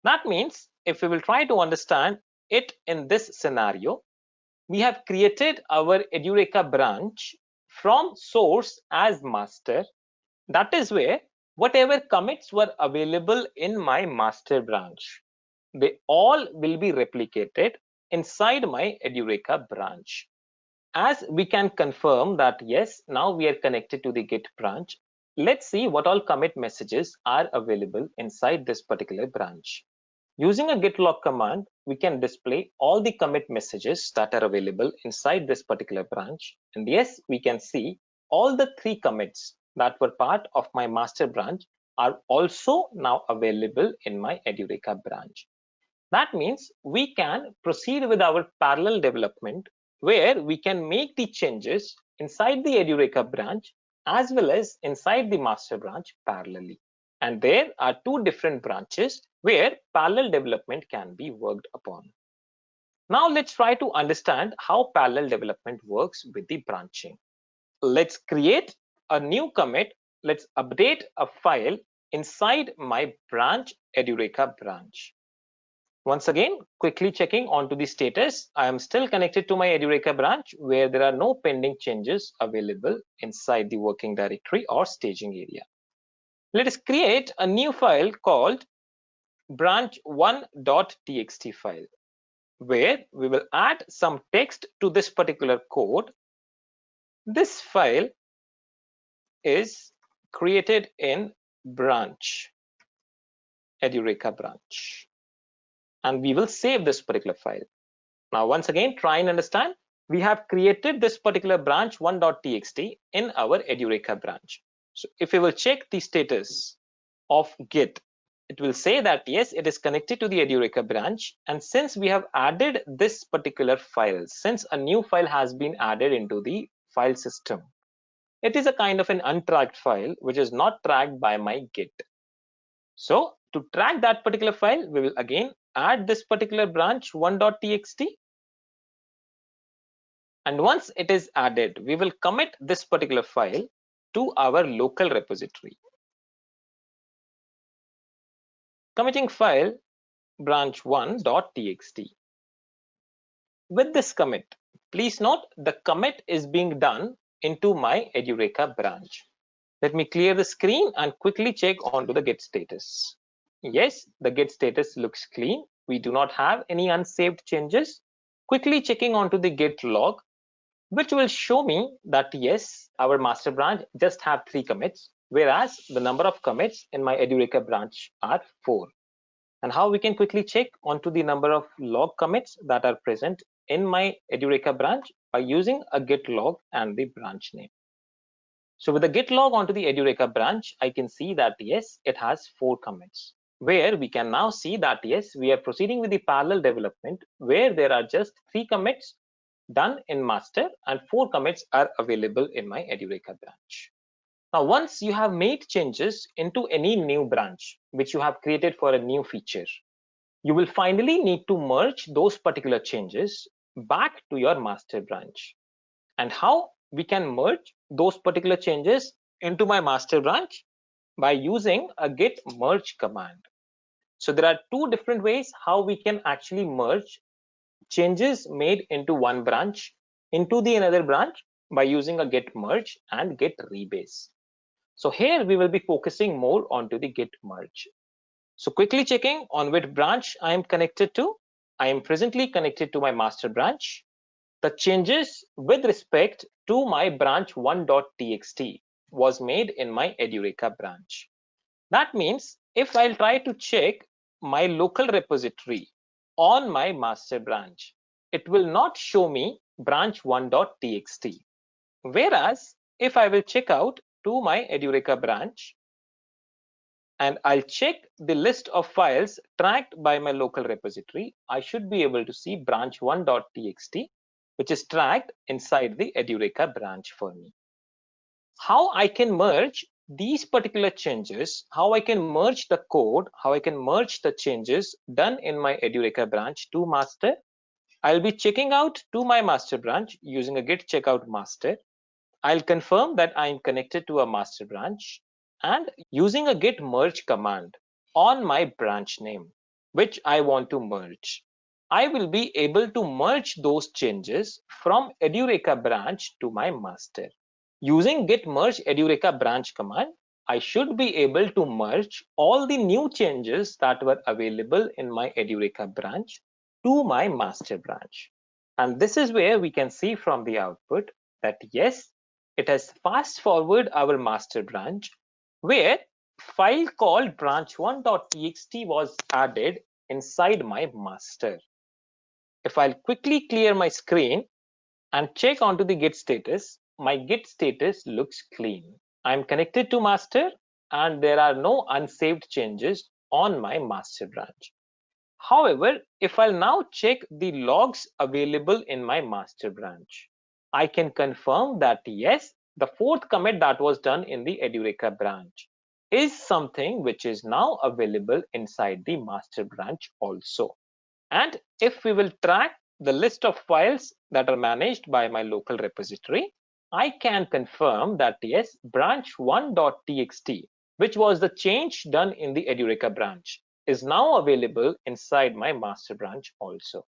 That means if we will try to understand it in this scenario, we have created our Edureka branch from source as master. That is where whatever commits were available in my master branch, they all will be replicated inside my Edureka branch. As we can confirm that yes, now we are connected to the Git branch, let's see what all commit messages are available inside this particular branch. Using a git log command, we can display all the commit messages that are available inside this particular branch. And yes, we can see all the 3 commits that were part of my master branch are also now available in my Edureka branch. That means we can proceed with our parallel development where we can make the changes inside the Edureka branch as well as inside the master branch parallelly. And there are 2 different branches where parallel development can be worked upon. Now let's try to understand how parallel development works with the branching. Let's create a new commit. Let's update a file inside my branch Edureka branch. Once again, quickly checking onto the status, I am still connected to my Edureka branch where there are no pending changes available inside the working directory or staging area. Let us create a new file called branch1.txt file where we will add some text to this particular code. This file is created in branch, Edureka branch, and we will save this particular file. Now, once again, try and understand. We have created this particular branch 1.txt in our Edureka branch. So if we will check the status of Git, it will say that yes, it is connected to the Edureka branch. And since we have added this particular file, since a new file has been added into the file system, it is a kind of an untracked file which is not tracked by my Git. So to track that particular file, we will again add this particular branch 1.txt. And once it is added, we will commit this particular file to our local repository. Committing file branch1.txt. With this commit, please note the commit is being done into my Edureka branch. Let me clear the screen and quickly check onto the Git status. Yes, the Git status looks clean. We do not have any unsaved changes. Quickly checking onto the Git log. which will show me that yes, our master branch just have 3 commits, whereas the number of commits in my Edureka branch are 4. And how we can quickly check onto the number of log commits that are present in my Edureka branch by using a git log and the branch name. So with the git log onto the Edureka branch, I can see that yes, it has 4 commits, where we can now see that yes, we are proceeding with the parallel development where there are just 3 commits done in master and 4 commits are available in my Edureka branch. Now, once you have made changes into any new branch, which you have created for a new feature, you will finally need to merge those particular changes back to your master branch. And how we can merge those particular changes into my master branch? By using a git merge command. So there are 2 different ways how we can actually merge changes made into one branch into the another branch by using a git merge and git rebase. So here we will be focusing more onto the git merge. So quickly checking on which branch I am connected to. I am presently connected to my master branch. The changes with respect to my branch 1.txt was made in my Edureka branch. That means if I'll try to check my local repository on my master branch, it will not show me branch 1.txt. Whereas if I will check out to my Edureka branch and I'll check the list of files tracked by my local repository, I should be able to see branch 1.txt, which is tracked inside the Edureka branch for me. How I can merge these particular changes, how I can merge the code, how I can merge the changes done in my Edureka branch to master. I'll be checking out to my master branch using a git checkout master. I'll confirm that I'm connected to a master branch and using a git merge command on my branch name, which I want to merge. I will be able to merge those changes from Edureka branch to my master. Using git merge Edureka branch command, I should be able to merge all the new changes that were available in my Edureka branch to my master branch. And this is where we can see from the output that yes, it has fast forward our master branch where file called branch1.txt was added inside my master. If I'll quickly clear my screen and check onto the git status, my git status looks clean. I'm connected to master and there are no unsaved changes on my master branch. However, if I'll now check the logs available in my master branch, I can confirm that yes, the 4th commit that was done in the Edureka branch is something which is now available inside the master branch also. And if we will track the list of files that are managed by my local repository, I can confirm that yes, branch1.txt, which was the change done in the Edureka branch, is now available inside my master branch also.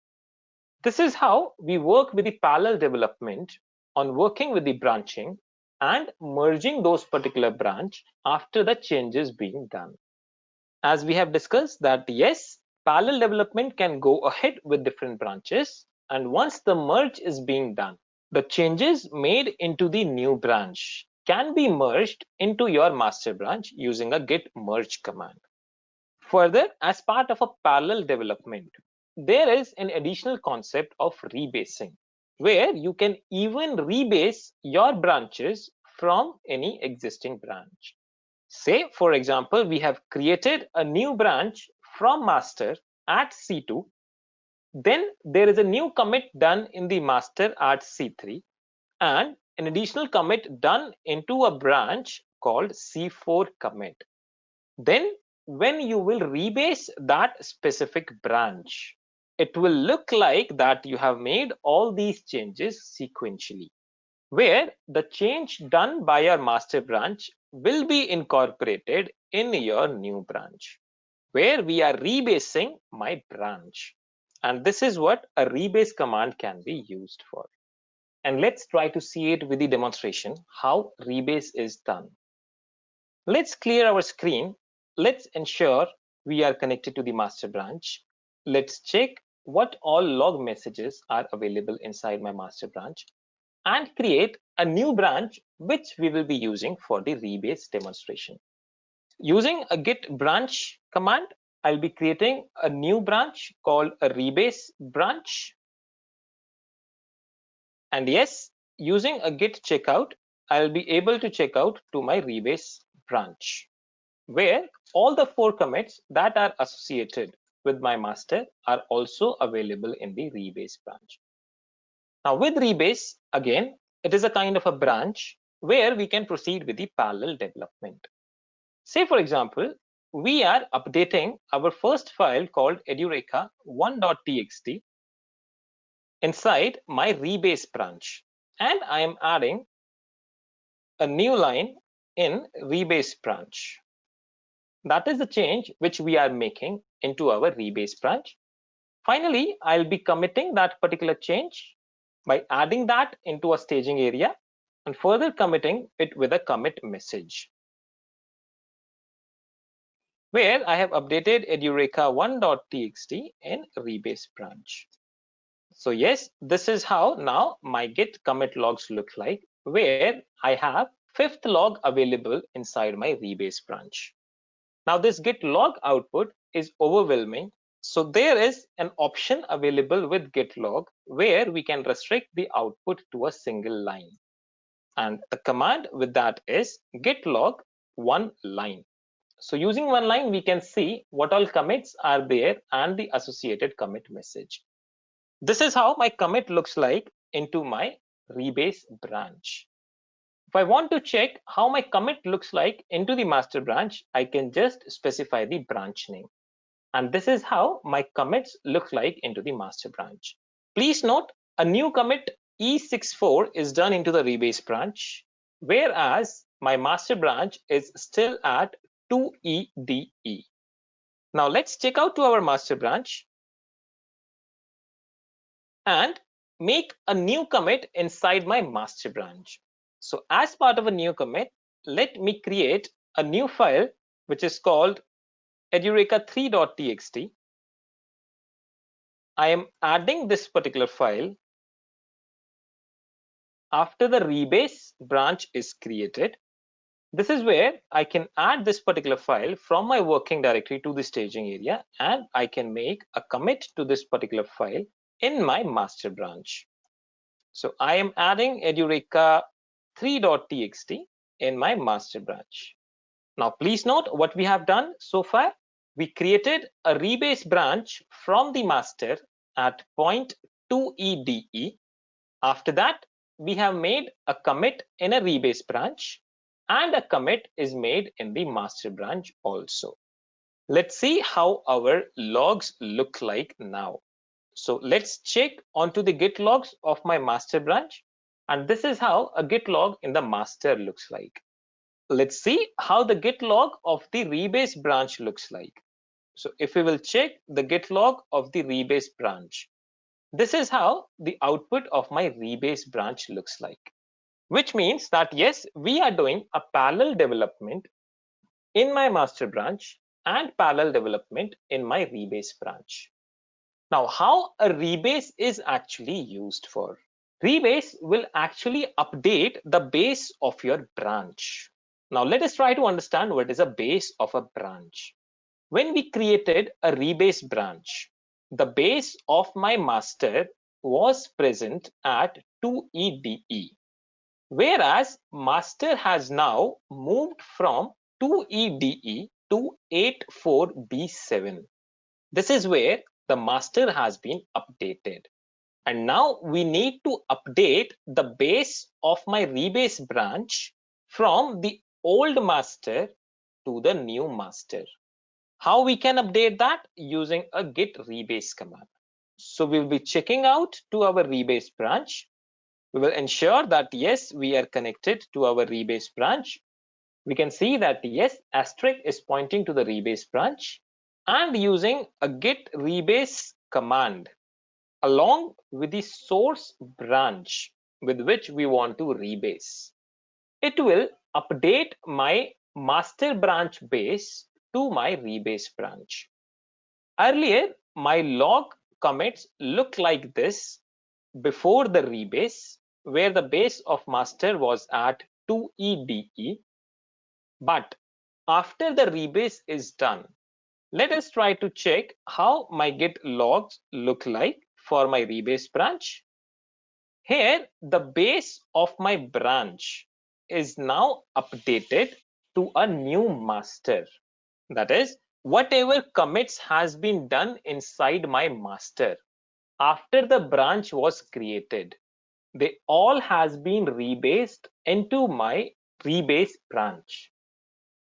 This is how we work with the parallel development on working with the branching and merging those particular branch after the changes being done. As we have discussed that yes, parallel development can go ahead with different branches, and once the merge is being done, the changes made into the new branch can be merged into your master branch using a git merge command. Further, as part of a parallel development, there is an additional concept of rebasing, where you can even rebase your branches from any existing branch. Say, for example, we have created a new branch from master at C2. Then there is a new commit done in the master at C3 and an additional commit done into a branch called C4 commit. Then when you will rebase that specific branch, it will look like that you have made all these changes sequentially, where the change done by your master branch will be incorporated in your new branch, where we are rebasing my branch. And this is what a rebase command can be used for. And let's try to see it with the demonstration, how rebase is done. Let's clear our screen. Let's ensure we are connected to the master branch. Let's check what all log messages are available inside my master branch. and create a new branch which we will be using for the rebase demonstration. Using a git branch command, I'll be creating a new branch called a rebase branch. And yes, using a git checkout, I'll be able to check out to my rebase branch, where all the 4 commits that are associated with my master are also available in the rebase branch. Now with rebase, again, it is a kind of a branch where we can proceed with the parallel development. Say for example, we are updating our first file called edureka1.txt inside my rebase branch, and I am adding a new line in rebase branch. That is the change which we are making into our rebase branch. Finally, I'll be committing that particular change by adding that into a staging area and further committing it with a commit message, where I have updated edureka1.txt in rebase branch. So yes, this is how now my git commit logs look like, where I have 5th log available inside my rebase branch. Now this git log output is overwhelming. So there is an option available with git log where we can restrict the output to a single line. And the command with that is git log 1 line. So using 1 line, we can see what all commits are there and the associated commit message. This is how my commit looks like into my rebase branch. If I want to check how my commit looks like into the master branch, I can just specify the branch name. And this is how my commits look like into the master branch. Please note, a new commit E64 is done into the rebase branch, whereas my master branch is still at 2EDE. Now let's check out to our master branch and make a new commit inside my master branch. So as part of a new commit, let me create a new file which is called edureka3.txt. I am adding this particular file after the rebase branch is created. This is where I can add this particular file from my working directory to the staging area, and I can make a commit to this particular file in my master branch. So I am adding edureka3.txt in my master branch. Now please note what we have done so far. We created a rebase branch from the master at point 2EDE. After that, we have made a commit in a rebase branch, and a commit is made in the master branch also. Let's see how our logs look like now. So let's check onto the git logs of my master branch, and this is how a git log in the master looks like. Let's see how the git log of the rebase branch looks like. So if we will check the git log of the rebase branch, this is how the output of my rebase branch looks like, which means that yes, we are doing a parallel development in my master branch and parallel development in my rebase branch. Now, how a rebase is actually used for? Rebase will actually update the base of your branch. Now, let us try to understand what is a base of a branch. When we created a rebase branch, the base of my master was present at 2EDE, whereas master has now moved from 2EDE to 84B7. This is where the master has been updated. And now we need to update the base of my rebase branch from the old master to the new master. How we can update that? Using a git rebase command. So we will be checking out to our rebase branch. We will ensure that yes, we are connected to our rebase branch. We can see that yes, asterisk is pointing to the rebase branch, and using a git rebase command along with the source branch with which we want to rebase, it will update my master branch base to my rebase branch. Earlier, my log commits look like this before the rebase, where the base of master was at 2EDE. But after the rebase is done, let us try to check how my Git logs look like for my rebase branch. Here, the base of my branch is now updated to a new master. That is, whatever commits has been done inside my master after the branch was created, they all has been rebased into my rebase branch.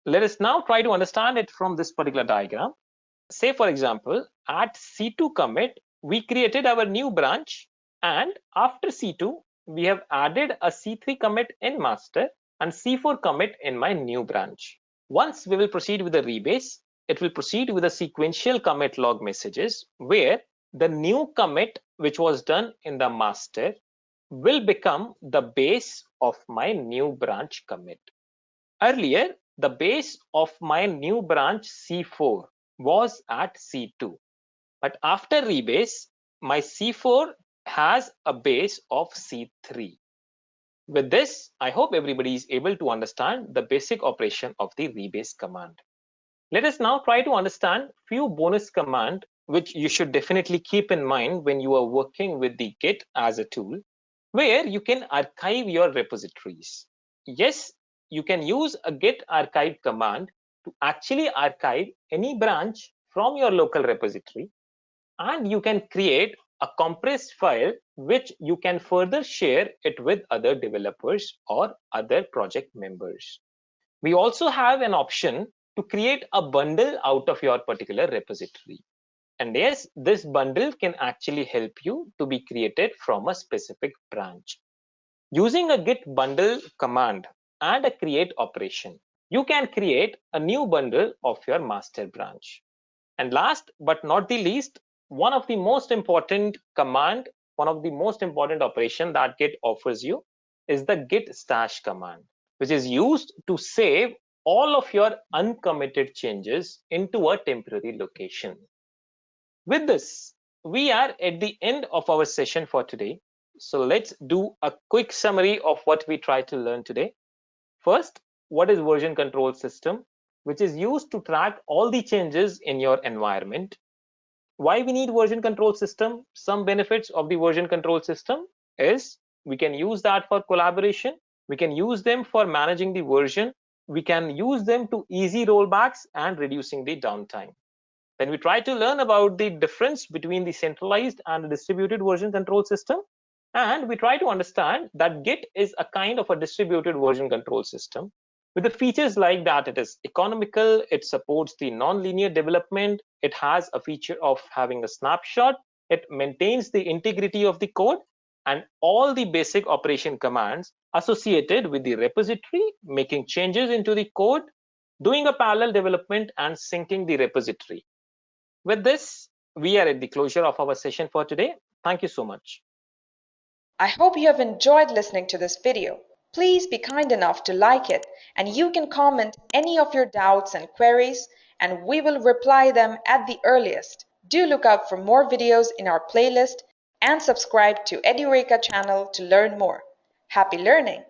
Let us now try to understand it from this particular diagram. Say, for example, at C2 commit, we created our new branch, and after C2, we have added a C3 commit in master and C4 commit in my new branch. Once we will proceed with the rebase, it will proceed with the sequential commit log messages where the new commit which was done in the master will become the base of my new branch commit. Earlier, the base of my new branch C4 was at C2, but after rebase, my C4 has a base of C3. With this, I hope everybody is able to understand the basic operation of the rebase command. Let us now try to understand few bonus command which you should definitely keep in mind when you are working with the Git as a tool, where you can archive your repositories. Yes, you can use a git archive command to actually archive any branch from your local repository, and you can create a compressed file which you can further share it with other developers or other project members. We also have an option to create a bundle out of your particular repository. And yes, this bundle can actually help you to be created from a specific branch. Using a git bundle command and a create operation, you can create a new bundle of your master branch. And last but not the least, one of the most important command, one of the most important operation that Git offers you is the git stash command, which is used to save all of your uncommitted changes into a temporary location. With this, we are at the end of our session for today. So let's do a quick summary of what we tried to learn today. First, what is version control system, which is used to track all the changes in your environment. Why we need version control system? Some benefits of the version control system is we can use that for collaboration. We can use them for managing the version. We can use them to easy rollbacks and reducing the downtime. Then we try to learn about the difference between the centralized and the distributed version control system. And we try to understand that Git is a kind of a distributed version control system with the features like that it is economical, it supports the non-linear development, it has a feature of having a snapshot, it maintains the integrity of the code, and all the basic operation commands associated with the repository, making changes into the code, doing a parallel development, and syncing the repository. With this, we are at the closure of our session for today. Thank you so much. I hope you have enjoyed listening to this video. Please be kind enough to like it, and you can comment any of your doubts and queries, and we will reply them at the earliest. Do look out for more videos in our playlist and subscribe to Edureka channel to learn more. Happy learning!